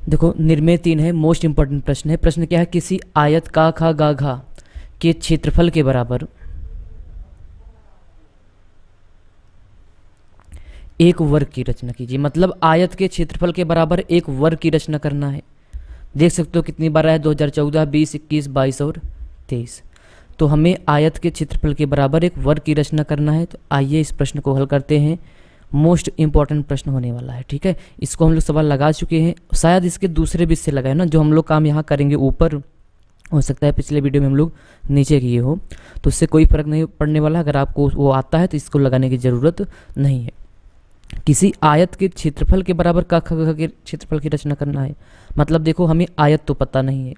देखो निर्मेय 3 है, most important प्रश्न है। प्रश्न क्या है, किसी आयत का खा गा घा के क्षेत्रफल के बराबर एक वर्ग की रचना कीजिए। मतलब आयत के क्षेत्रफल के बराबर एक वर्ग की रचना करना है। देख सकते हो कितनी बार है, 2014, 20, 21, 22 और 23। तो हमें आयत के क्षेत्रफल के बराबर एक वर्ग की रचना करना है। तो आइए इस प्रश्न को हल करते हैं। मोस्ट इंपॉर्टेंट प्रश्न होने वाला है, ठीक है। इसको हम लोग सवाल लगा चुके हैं, शायद इसके दूसरे भी इससे लगाए ना। जो हम लोग काम यहाँ करेंगे ऊपर, हो सकता है पिछले वीडियो में हम लोग नीचे किए हो, तो इससे कोई फर्क नहीं पड़ने वाला। अगर आपको वो आता है तो इसको लगाने की ज़रूरत नहीं है। किसी आयत के क्षेत्रफल के बराबर का ख के क्षेत्रफल की रचना करना है। मतलब देखो हमें आयत तो पता नहीं है,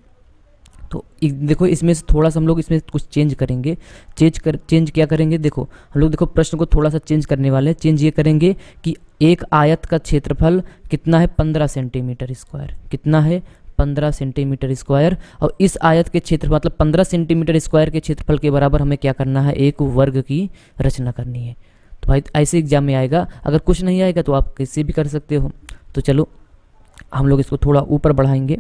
तो देखो इसमें से थोड़ा सा हम लोग इसमें कुछ चेंज करेंगे। चेंज क्या करेंगे, देखो हम लोग देखो प्रश्न को थोड़ा सा चेंज करने वाले हैं। चेंज ये करेंगे कि एक आयत का क्षेत्रफल कितना है, 15 सेंटीमीटर स्क्वायर। कितना है, 15 सेंटीमीटर स्क्वायर। और इस आयत के क्षेत्र मतलब 15 सेंटीमीटर स्क्वायर के क्षेत्रफल के बराबर हमें क्या करना है, एक वर्ग की रचना करनी है। तो भाई ऐसे एग्जाम में आएगा। अगर कुछ नहीं आएगा तो आप कैसे भी कर सकते हो। तो चलो हम लोग इसको थोड़ा ऊपर बढ़ाएंगे।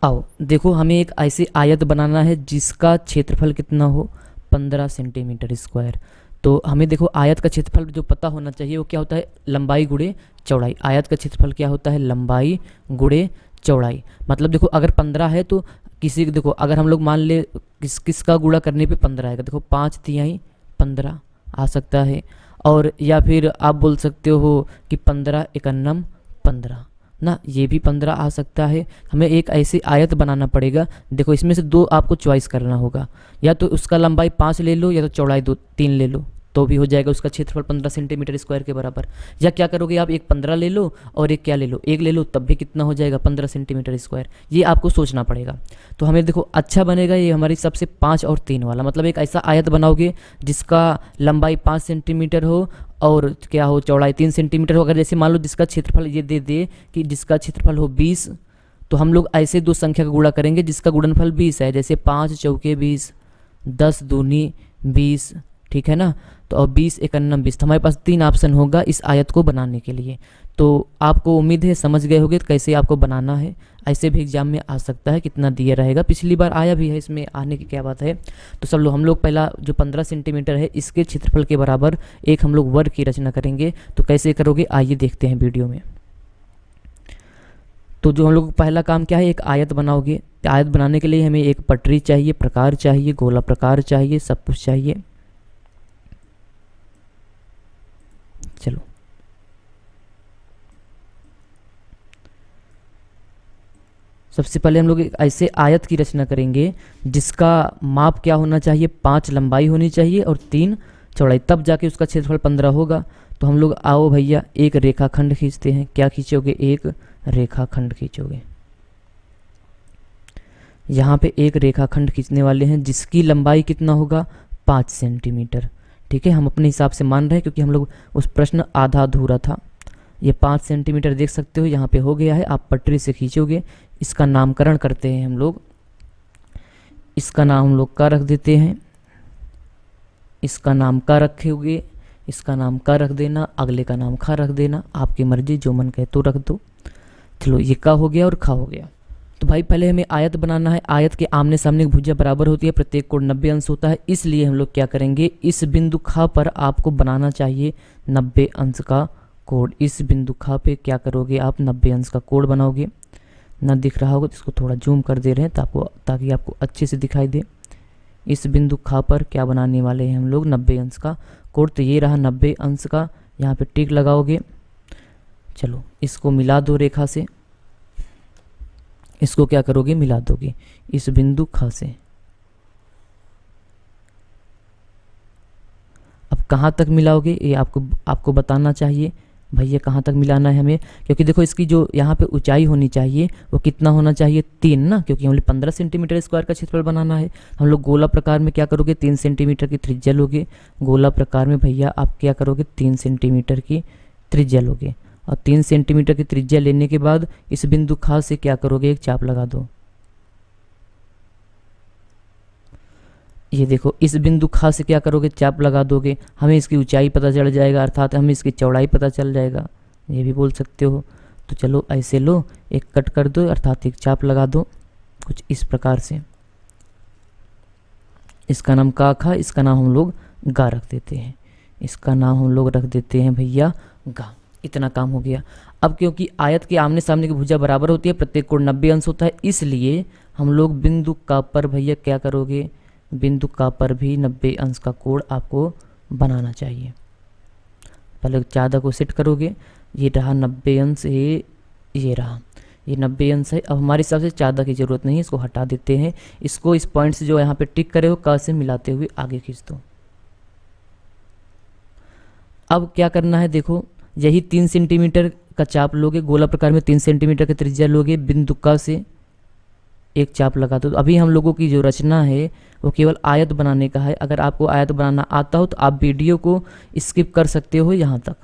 आओ देखो, हमें एक ऐसी आयत बनाना है जिसका क्षेत्रफल कितना हो, 15 सेंटीमीटर स्क्वायर। तो हमें देखो आयत का क्षेत्रफल जो पता होना चाहिए वो क्या होता है, लंबाई गुणे चौड़ाई। आयत का क्षेत्रफल क्या होता है, लंबाई गुणे चौड़ाई। मतलब देखो अगर 15 है तो किसी देखो अगर हम लोग मान ले किसका गुणा करने पे 15 आएगा। देखो 5×3 15 आ सकता है। और या फिर आप बोल सकते हो कि 15×1 15 ना, ये भी 15 आ सकता है। हमें एक ऐसी आयत बनाना पड़ेगा। देखो इसमें से दो आपको चॉइस करना होगा, या तो उसका लंबाई 5 ले लो या तो चौड़ाई 3 ले लो, तो भी हो जाएगा उसका क्षेत्रफल 15 सेंटीमीटर स्क्वायर के बराबर। या क्या करोगे आप, एक 15 ले लो और एक क्या ले लो, एक ले लो, तब भी कितना हो जाएगा, 15 सेंटीमीटर स्क्वायर। ये आपको सोचना पड़ेगा। तो हमें देखो अच्छा बनेगा ये हमारी सबसे 5 और 3 वाला। मतलब एक ऐसा आयत बनाओगे जिसका लंबाई 5 सेंटीमीटर हो और क्या हो, चौड़ाई 3 सेंटीमीटर हो। अगर जैसे मान लो जिसका क्षेत्रफल ये दे दे कि जिसका क्षेत्रफल हो 20, तो हम लोग ऐसे दो संख्या का गुणा करेंगे जिसका गुणनफल 20 है। जैसे 5 चौके 20, 10 दूनी 20, ठीक है ना। तो और 20×1 20, तो हमारे पास 3 ऑप्शन होगा इस आयत को बनाने के लिए। तो आपको उम्मीद है समझ गए होंगे कैसे आपको बनाना है। ऐसे भी एग्जाम में आ सकता है, कितना दिया रहेगा, पिछली बार आया भी है, इसमें आने की क्या बात है। तो सब लोग हम लोग पहला जो 15 सेंटीमीटर है इसके क्षेत्रफल के बराबर एक हम लोग वर्ग की रचना करेंगे। तो कैसे करोगे आइए देखते हैं वीडियो में। तो जो हम लोग पहला काम क्या है, एक आयत बनाओगे। आयत बनाने के लिए हमें एक पटरी चाहिए, प्रकार चाहिए, गोला प्रकार चाहिए, सब कुछ चाहिए। चलो सबसे पहले हम लोग एक ऐसे आयत की रचना करेंगे जिसका माप क्या होना चाहिए, 5 लंबाई होनी चाहिए और 3 चौड़ाई, तब जाके उसका क्षेत्रफल 15 होगा। तो हम लोग आओ भैया एक रेखाखंड खींचते हैं। क्या खींचोगे, एक रेखाखंड खींचोगे। यहाँ पे एक रेखाखंड खींचने वाले हैं जिसकी लंबाई कितना होगा, 5 सेंटीमीटर। ठीक है, हम अपने हिसाब से मान रहे हैं क्योंकि हम लोग उस प्रश्न आधा अधूरा था। ये 5 सेंटीमीटर देख सकते हो यहाँ पे हो गया है। आप पटरी से खींचोगे। इसका नामकरण करते हैं हम लोग। इसका नाम हम लोग का रख देते हैं, इसका नाम का रखोगे, इसका नाम का रख देना, अगले का नाम खा रख देना, आपकी मर्जी, जो मन कहे तो रख दो। चलो ये का हो गया और खा हो गया। तो भाई पहले हमें आयत बनाना है। आयत के आमने सामने की भुजा बराबर होती है, प्रत्येक कोण 90 अंश होता है। इसलिए हम लोग क्या करेंगे, इस बिंदु खा पर आपको बनाना चाहिए 90 अंश का कोण। इस बिंदु खा पे क्या करोगे आप, 90 अंश का कोण बनाओगे। ना दिख रहा होगा तो इसको थोड़ा जूम कर दे रहे हैं ताकि आपको अच्छे से दिखाई दे। इस बिंदु खा पर क्या बनाने वाले हैं हम लोग, 90 अंश का कोण। तो ये रहा 90 अंश का, यहाँ पे टिक लगाओगे। चलो इसको मिला दो रेखा से। इसको क्या करोगे, मिला दोगे इस बिंदु ख से। अब कहाँ तक मिलाओगे ये आपको बताना चाहिए भैया, कहाँ तक मिलाना है हमें। क्योंकि देखो इसकी जो यहाँ पे ऊंचाई होनी चाहिए वो कितना होना चाहिए, 3 ना, क्योंकि हमें 15 सेंटीमीटर स्क्वायर का क्षेत्रफल बनाना है। हम लोग गोला प्रकार में क्या करोगे, 3 सेंटीमीटर की त्रिज्या लोगे। गोला प्रकार में भैया आप क्या करोगे, 3 सेंटीमीटर की त्रिज्या लोगे, और 3 सेंटीमीटर की त्रिज्या लेने के बाद इस बिंदु खा से क्या करोगे, एक चाप लगा दो। ये देखो, इस बिंदु खा से क्या करोगे, चाप लगा दोगे, हमें इसकी ऊंचाई पता चल जाएगा, अर्थात हमें इसकी चौड़ाई पता चल जाएगा, ये भी बोल सकते हो। तो चलो ऐसे लो, एक कट कर दो, अर्थात एक चाप लगा दो कुछ इस प्रकार से। इसका नाम का खा, इसका नाम हम लोग गा रख देते हैं, इसका नाम हम लोग रख देते हैं भैया गा। इतना काम हो गया। अब क्योंकि आयत के आमने सामने की भुजा बराबर होती है, प्रत्येक कोण 90 अंश होता है, इसलिए हम लोग बिंदु का पर भैया क्या करोगे, बिंदु का पर भी 90 अंश का कोण आपको बनाना चाहिए। पहले 14 को सेट करोगे, ये रहा 90 अंश, ये रहा, ये 90 अंश है। अब हमारे हिसाब से 14 की ज़रूरत नहीं है, इसको हटा देते हैं। इसको इस पॉइंट से जो यहाँ पे टिक करे हो क से मिलाते हुए आगे खींच दो। अब क्या करना है, देखो यही 3 सेंटीमीटर का चाप लोगे, गोला प्रकार में 3 सेंटीमीटर की त्रिज्या लोगे, बिंदु क से एक चाप लगा दो। अभी हम लोगों की जो रचना है वो केवल आयत बनाने का है। अगर आपको आयत बनाना आता हो तो आप वीडियो को स्किप कर सकते हो यहाँ तक।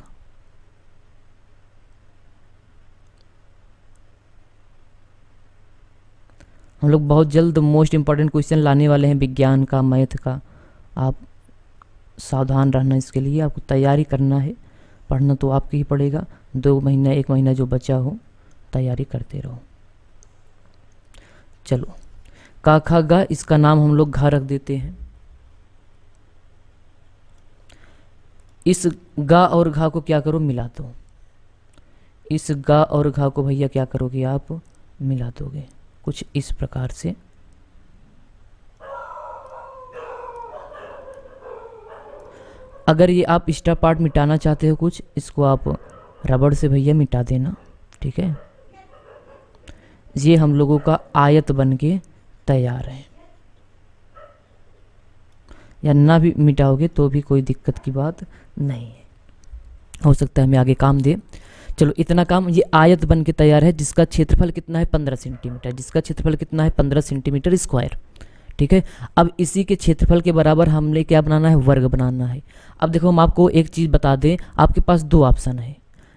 हम लोग बहुत जल्द मोस्ट इम्पॉर्टेंट क्वेश्चन लाने वाले हैं विज्ञान का, मैथ का। आप सावधान रहना, इसके लिए आपको तैयारी करना है। पढ़ना तो आपको ही पड़ेगा, 2 महीना 1 महीना जो बचा हो तैयारी करते रहो। चलो का खा गा, इसका नाम हम लोग घा रख देते हैं। इस गा और घा को क्या करो, मिला दो। इस गा और घा को भैया क्या करोगे, आप मिला दोगे कुछ इस प्रकार से। अगर ये आप एक्स्ट्रा पार्ट मिटाना चाहते हो कुछ, इसको आप रबड़ से भैया मिटा देना, ठीक है। ये हम लोगों का आयत बन के तैयार है। या ना भी मिटाओगे तो भी कोई दिक्कत की बात नहीं है, हो सकता है हमें आगे काम दे। चलो इतना काम, ये आयत बन के तैयार है जिसका क्षेत्रफल कितना है, 15 सेंटीमीटर। जिसका क्षेत्रफल कितना है, 15 सेंटीमीटर स्क्वायर, ठीक है। अब इसी के क्षेत्रफल के बराबर हमने क्या बनाना है, वर्ग बनाना है। अब देखो हम आपको एक चीज़ बता दें, आपके पास 2 ऑप्शन है,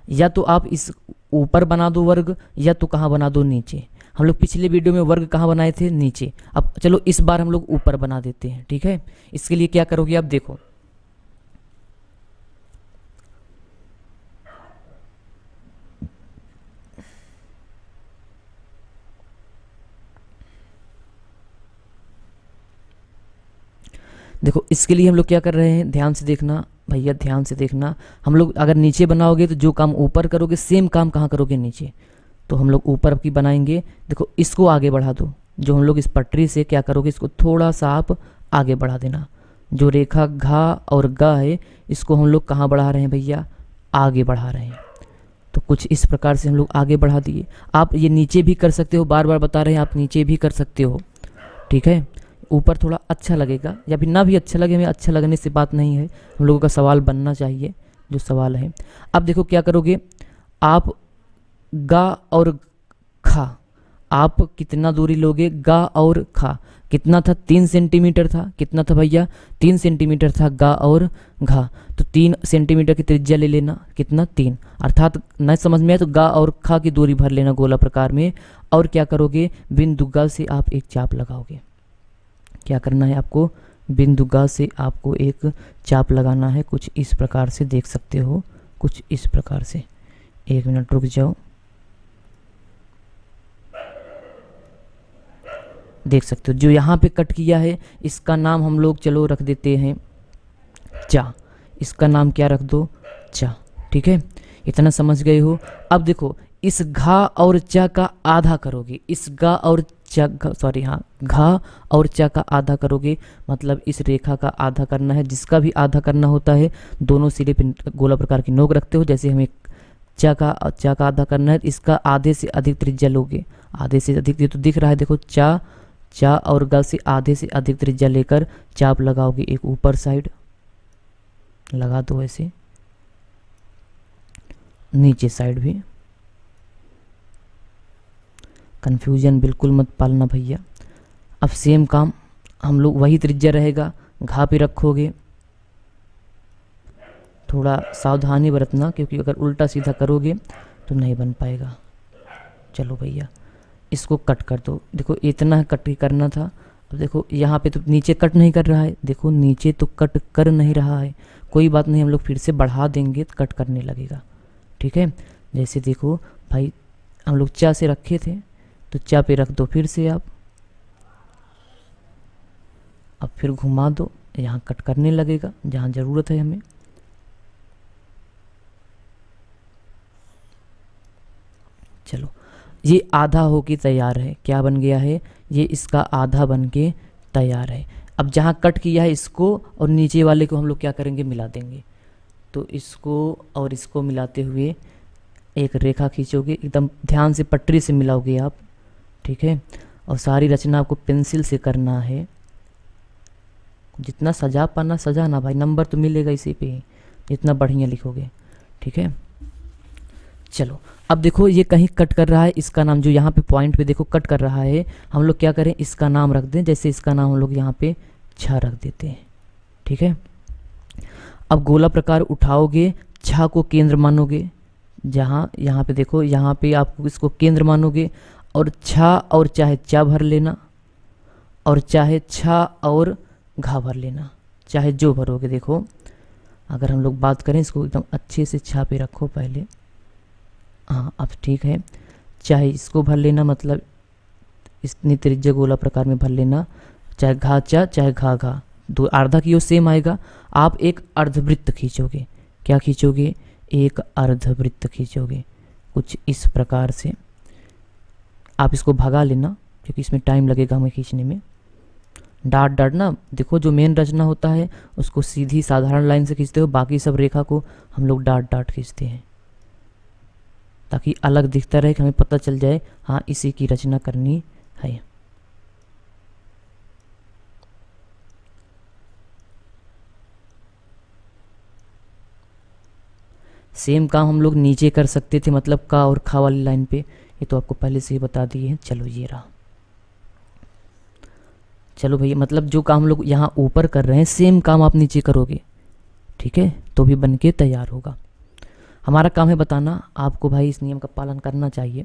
या तो आप इस ऊपर बना दो वर्ग, या तो कहाँ बना दो, नीचे। हम लोग पिछले वीडियो में वर्ग कहाँ बनाए थे, नीचे। अब चलो इस बार हम लोग ऊपर बना देते हैं, ठीक है। इसके लिए क्या करोगे आप, देखो देखो इसके लिए हम लोग क्या कर रहे हैं, ध्यान से देखना भैया, ध्यान से देखना। हम लोग अगर नीचे बनाओगे तो जो काम ऊपर करोगे सेम काम कहाँ करोगे, नीचे। तो हम लोग ऊपर की बनाएंगे। देखो इसको आगे बढ़ा दो, जो हम लोग इस पटरी से क्या करोगे, इसको थोड़ा सा आप आगे बढ़ा देना। जो रेखा घा और गा है इसको हम लोग कहाँ बढ़ा रहे हैं भैया, आगे बढ़ा रहे हैं। तो कुछ इस प्रकार से हम लोग आगे बढ़ा दिए। आप ये नीचे भी कर सकते हो, बार बार बता रहे हैं, आप नीचे भी कर सकते हो, ठीक है। ऊपर थोड़ा अच्छा लगेगा, या फिर ना भी अच्छा लगे, हमें अच्छा लगने से बात नहीं है, हम लोगों का सवाल बनना चाहिए जो सवाल है। अब देखो क्या करोगे आप, गा और खा, आप कितना दूरी लोगे, गा और खा कितना था, 3 सेंटीमीटर था। कितना था भैया, 3 सेंटीमीटर था गा और घा। तो 3 सेंटीमीटर की त्रिज्या ले लेना, कितना, 3। अर्थात न समझ में आए तो गा और खा की दूरी भर लेना गोला प्रकार में। और क्या करोगे, बिंदु गा से आप एक चाप लगाओगे। क्या करना है आपको, बिंदु गा से आपको एक चाप लगाना है, कुछ इस प्रकार से देख सकते हो, कुछ इस प्रकार से। 1 मिनट रुक जाओ, देख सकते हो जो यहाँ पे कट किया है इसका नाम हम लोग चलो रख देते हैं चा। इसका नाम क्या रख दो, चा, ठीक है। इतना समझ गए हो। अब देखो इस घा और चा का आधा करोगे, इस गा और चा, सॉरी हाँ, घा और चा का आधा करोगे, मतलब इस रेखा का आधा करना है। जिसका भी आधा करना होता है दोनों सिरे पे गोला प्रकार की नोक रखते हो। जैसे हमें चा का आधा करना है, इसका आधे से अधिक त्रिज्या लोगे, आधे से अधिक, ये तो दिख रहा है देखो, चा और गा से आधे से अधिक त्रिज्या लेकर चाप लगाओगे। एक ऊपर साइड लगा दो, ऐसे नीचे साइड भी। कंफ्यूजन बिल्कुल मत पालना भैया। अब सेम काम हम लोग, वही त्रिज्या रहेगा, घा पे रखोगे, थोड़ा सावधानी बरतना, क्योंकि अगर उल्टा सीधा करोगे तो नहीं बन पाएगा। चलो भैया इसको कट कर दो। देखो इतना कट करना था। अब देखो यहाँ पे तो नीचे कट नहीं कर रहा है, देखो नीचे तो कट कर नहीं रहा है। कोई बात नहीं, हम लोग फिर से बढ़ा देंगे तो कट करने लगेगा। ठीक है, जैसे देखो भाई हम लोग चा से रखे थे तो चा पे रख दो फिर से आप। अब फिर घुमा दो, यहाँ कट करने लगेगा जहाँ ज़रूरत है हमें। चलो ये आधा होके तैयार है। क्या बन गया है? ये इसका आधा बन के तैयार है। अब जहाँ कट किया है इसको और नीचे वाले को हम लोग क्या करेंगे, मिला देंगे। तो इसको और इसको मिलाते हुए एक रेखा खींचोगे, एकदम ध्यान से पटरी से मिलाओगे आप। ठीक है, और सारी रचना आपको पेंसिल से करना है। जितना सजा पाना सजाना भाई, नंबर तो मिलेगा इसी पे ही, जितना बढ़िया लिखोगे। ठीक है, चलो अब देखो ये कहीं कट कर रहा है, इसका नाम जो यहाँ पे पॉइंट पे देखो कट कर रहा है, हम लोग क्या करें, इसका नाम रख दें। जैसे इसका नाम हम लोग यहाँ पे छा रख देते हैं। ठीक है, अब गोला प्रकार उठाओगे, छा को केंद्र मानोगे। जहाँ यहाँ पे देखो, यहाँ पे आप इसको केंद्र मानोगे और छा और चाहे चा भर लेना, और चाहे छा और घा भर लेना, चाहे जो भरोगे। देखो अगर हम लोग बात करें, इसको एकदम अच्छे से छा पे रखो पहले। हाँ अब ठीक है, चाहे इसको भर लेना, मतलब इतनी त्रिज्या गोला प्रकार में भर लेना, चाहे घा चा चाहे घा घा, दो आधा की ओर सेम आएगा। आप एक अर्धवृत्त खींचोगे। क्या खींचोगे? एक अर्धवृत्त खींचोगे, कुछ इस प्रकार से। आप इसको भगा लेना क्योंकि इसमें टाइम लगेगा हमें खींचने में। डाट डाट ना, देखो जो मेन रचना होता है उसको सीधी साधारण लाइन से खींचते हो, बाकी सब रेखा को हम लोग डाट डाट खींचते हैं, ताकि अलग दिखता रहे, कि हमें पता चल जाए हाँ इसी की रचना करनी है। सेम काम हम लोग नीचे कर सकते थे, मतलब का और खा वाली लाइन पे, ये तो आपको पहले से ही बता दिए हैं। चलो ये रहा। चलो भैया, मतलब जो काम हम लोग यहाँ ऊपर कर रहे हैं सेम काम आप नीचे करोगे। ठीक है, तो भी बन के तैयार होगा। हमारा काम है बताना आपको भाई, इस नियम का पालन करना चाहिए।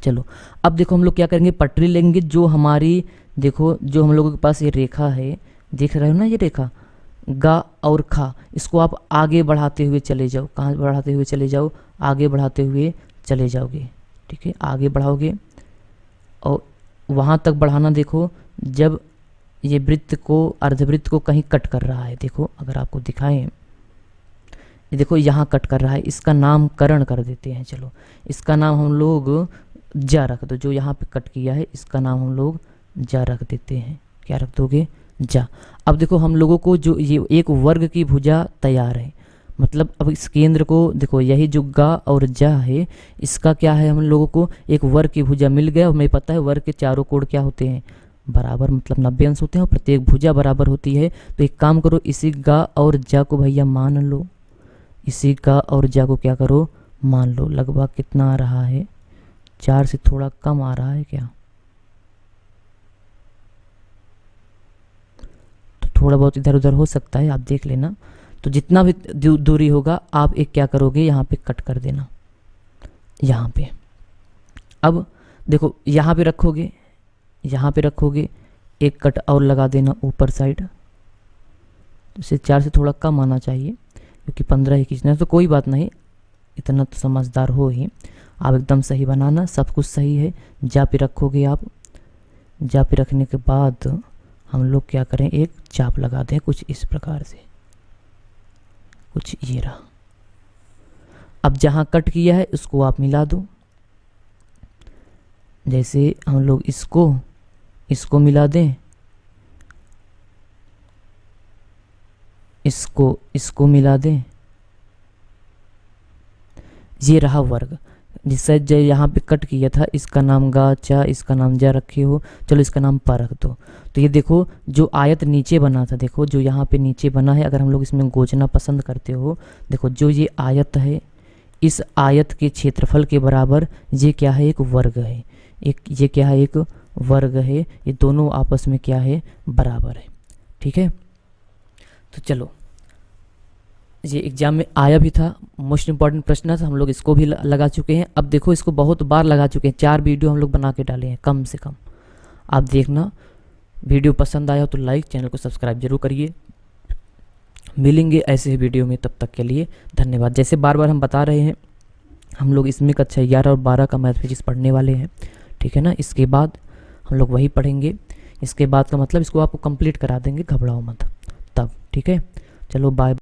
चलो अब देखो हम लोग क्या करेंगे, पटरी लेंगे। जो हमारी देखो, जो हम लोगों के पास ये रेखा है, देख रहे हो ना ये रेखा, गा और खा, इसको आप आगे बढ़ाते हुए चले जाओ। कहाँ बढ़ाते हुए चले जाओ? आगे बढ़ाते हुए चले जाओगे। ठीक है, आगे बढ़ाओगे और वहाँ तक बढ़ाना। देखो जब ये वृत्त को, अर्धवृत्त को कहीं कट कर रहा है, देखो अगर आपको दिखाएं, ये देखो यहाँ कट कर रहा है, इसका नामकरण कर देते हैं। चलो इसका नाम हम लोग जा रख दो। जो यहाँ पे कट किया है इसका नाम हम लोग जा रख देते हैं। क्या रख दोगे? जा। अब देखो हम लोगों को जो ये एक वर्ग की भुजा तैयार है, मतलब अब इस केंद्र को देखो, यही जो गा और जा है, इसका क्या है, हम लोगों को एक वर्ग की भुजा मिल गया। और हमें पता है वर्ग के चारों कोण क्या होते हैं, बराबर, मतलब 90 अंश होते हैं और प्रत्येक भुजा बराबर होती है। तो एक काम करो, इसी गा और जा को भैया मान लो, इसी गा और जा को क्या करो, मान लो। लगभग कितना आ रहा है, 4 से थोड़ा कम आ रहा है क्या? तो थोड़ा बहुत इधर उधर हो सकता है, आप देख लेना। तो जितना भी दूरी होगा आप एक क्या करोगे, यहाँ पे कट कर देना, यहाँ पे। अब देखो यहाँ पे रखोगे, यहाँ पे रखोगे, एक कट और लगा देना ऊपर साइड। इसे 4 से थोड़ा कम आना चाहिए क्योंकि 15 ही खींचना है। तो कोई बात नहीं, इतना तो समझदार हो ही आप, एकदम सही बनाना, सब कुछ सही है। जा पे रखोगे आप, जा पे रखने के बाद हम लोग क्या करें, एक चाप लगा दें कुछ इस प्रकार से, कुछ ये रहा। अब जहाँ कट किया है उसको आप मिला दो। जैसे हम लोग इसको मिला दें, इसको मिला दें, ये रहा वर्ग। जिससे जो यहाँ पे कट किया था, इसका नाम गा चा, इसका नाम जा रखे हो, चलो इसका नाम पा रख दो। तो ये देखो जो आयत नीचे बना था, देखो जो यहाँ पे नीचे बना है, अगर हम लोग इसमें गोजना पसंद करते हो, देखो जो ये आयत है, इस आयत के क्षेत्रफल के बराबर ये क्या है, एक वर्ग है। एक ये क्या है, एक वर्ग है। ये दोनों आपस में क्या है, बराबर है। ठीक है, तो चलो ये एग्जाम में आया भी था, मोस्ट इंपॉर्टेंट प्रश्न था, हम लोग इसको भी लगा चुके हैं। अब देखो इसको बहुत बार लगा चुके हैं, 4 वीडियो हम लोग बना के डाले हैं कम से कम। आप देखना, वीडियो पसंद आया हो तो लाइक, चैनल को सब्सक्राइब जरूर करिए। मिलेंगे ऐसे ही वीडियो में, तब तक के लिए धन्यवाद। जैसे बार बार हम बता रहे हैं, हम लोग इसमें कक्षा 11 और 12 का मैथ फिजिक्स पढ़ने वाले हैं, ठीक है ना। इसके बाद हम लोग वही पढ़ेंगे, इसके बाद का मतलब इसको आपको कंप्लीट करा देंगे, घबराओ मत तब, ठीक है। चलो बाय।